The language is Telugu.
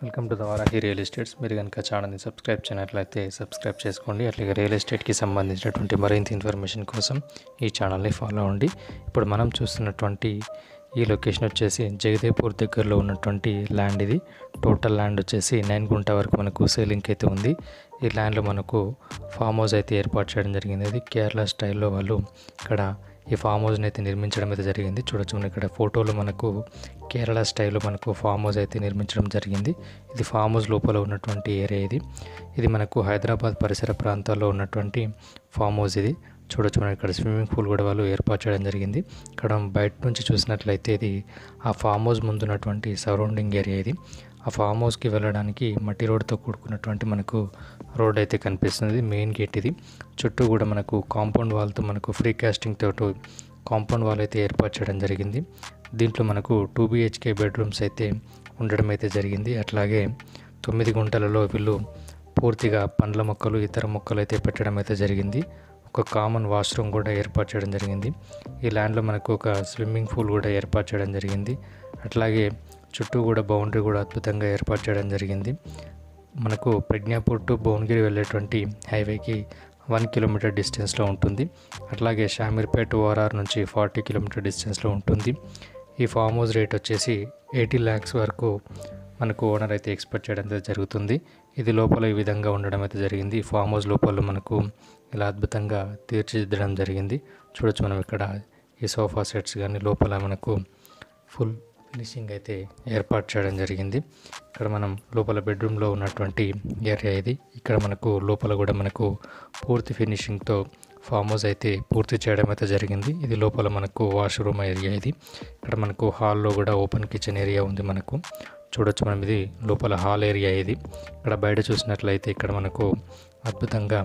Welcome to the Varahi real estates. మీరు కనుక ఛానల్ని సబ్స్క్రైబ్ చేయనట్లయితే సబ్స్క్రైబ్ చేసుకోండి. అట్లాగే రియల్ ఎస్టేట్కి సంబంధించినటువంటి మరింత ఇన్ఫర్మేషన్ కోసం ఈ ఛానల్ని ఫాలో అవ్వండి. ఇప్పుడు మనం చూస్తున్నటువంటి ఈ లొకేషన్ వచ్చేసి జగదేపూర్ దగ్గరలో ఉన్నటువంటి ల్యాండ్. ఇది టోటల్ ల్యాండ్ వచ్చేసి 9 గుంట వరకు మనకు సేలింగ్కి అయితే ఉంది. ఈ ల్యాండ్లో మనకు ఫామ్ హౌస్ అయితే ఏర్పాటు చేయడం జరిగింది. అది కేరళ స్టైల్లో వాళ్ళు ఇక్కడ ఈ ఫామ్ హౌస్ని అయితే నిర్మించడం అయితే జరిగింది. చూడొచ్చు ఇక్కడ ఫోటోలో మనకు కేరళ స్టైల్లో మనకు ఫామ్ హౌస్ అయితే నిర్మించడం జరిగింది. ఇది ఫామ్ హౌస్ లోపల ఉన్నటువంటి ఏరియా. ఇది మనకు హైదరాబాద్ పరిసర ప్రాంతాల్లో ఉన్నటువంటి ఫామ్ హౌస్. ఇది చూడొచ్చు మనం ఇక్కడ స్విమ్మింగ్ పూల్ కూడా వాళ్ళు ఏర్పాటు చేయడం జరిగింది. ఇక్కడ బయట నుంచి చూసినట్లయితే ఇది ఆ ఫామ్ హౌస్ ముందున్నటువంటి సరౌండింగ్ ఏరియా. ఇది ఆ ఫామ్ హౌస్కి వెళ్ళడానికి మట్టి రోడ్తో కూడుకున్నటువంటి మనకు రోడ్ అయితే కనిపిస్తుంది. మెయిన్ గేట్ ఇది. చుట్టూ కూడా మనకు కాంపౌండ్ వాల్తో మనకు ఫ్రీ కాస్టింగ్ తోటి కాంపౌండ్ వాల్ అయితే ఏర్పాటు చేయడం జరిగింది. దీంట్లో మనకు 2 BHK బెడ్రూమ్స్ అయితే ఉండడం అయితే జరిగింది. అట్లాగే 9 గుంటలలో వీళ్ళు పూర్తిగా పండ్ల మొక్కలు ఇతర మొక్కలు అయితే పెట్టడం అయితే జరిగింది. ఒక కామన్ వాష్రూమ్ కూడా ఏర్పాటు చేయడం జరిగింది. ఈ ల్యాండ్లో మనకు ఒక స్విమ్మింగ్ పూల్ కూడా ఏర్పాటు చేయడం జరిగింది. అట్లాగే చుట్టూ కూడా బౌండరీ కూడా అద్భుతంగా ఏర్పాటు చేయడం జరిగింది. మనకు ప్రజ్ఞాపూర్ టు భువనగిరి వెళ్ళేటువంటి హైవేకి 1 కిలోమీటర్ డిస్టెన్స్లో ఉంటుంది. అట్లాగే షామీర్పేట్ ఓఆర్ఆర్ నుంచి 40 కిలోమీటర్ డిస్టెన్స్లో ఉంటుంది. ఈ ఫామ్ హౌస్ రేట్ వచ్చేసి 80 lakhs వరకు మనకు ఓనర్ అయితే ఎక్స్పెక్ట్ చేయడం అయితే జరుగుతుంది. ఇది లోపల ఈ విధంగా ఉండడం అయితే జరిగింది. ఈ ఫామ్ హౌస్ లోపల మనకు ఇలా అద్భుతంగా తీర్చిదిద్దడం జరిగింది. చూడొచ్చు మనం ఇక్కడ ఈ సోఫా సెట్స్ కానీ లోపల మనకు ఫుల్ ఫినిషింగ్ అయితే ఏర్పాటు చేయడం జరిగింది. ఇక్కడ మనం లోపల బెడ్రూమ్లో ఉన్నటువంటి ఏరియా ఇది. ఇక్కడ మనకు లోపల కూడా మనకు పూర్తి ఫినిషింగ్తో ఫామ్ హౌస్ అయితే పూర్తి చేయడం అయితే జరిగింది. ఇది లోపల మనకు వాష్రూమ్ ఏరియా. ఇది ఇక్కడ మనకు హాల్లో కూడా ఓపెన్ కిచెన్ ఏరియా ఉంది. మనకు చూడొచ్చు మనం ఇది లోపల హాల్ ఏరియా. ఇది ఇక్కడ బయట చూసినట్లయితే ఇక్కడ మనకు అద్భుతంగా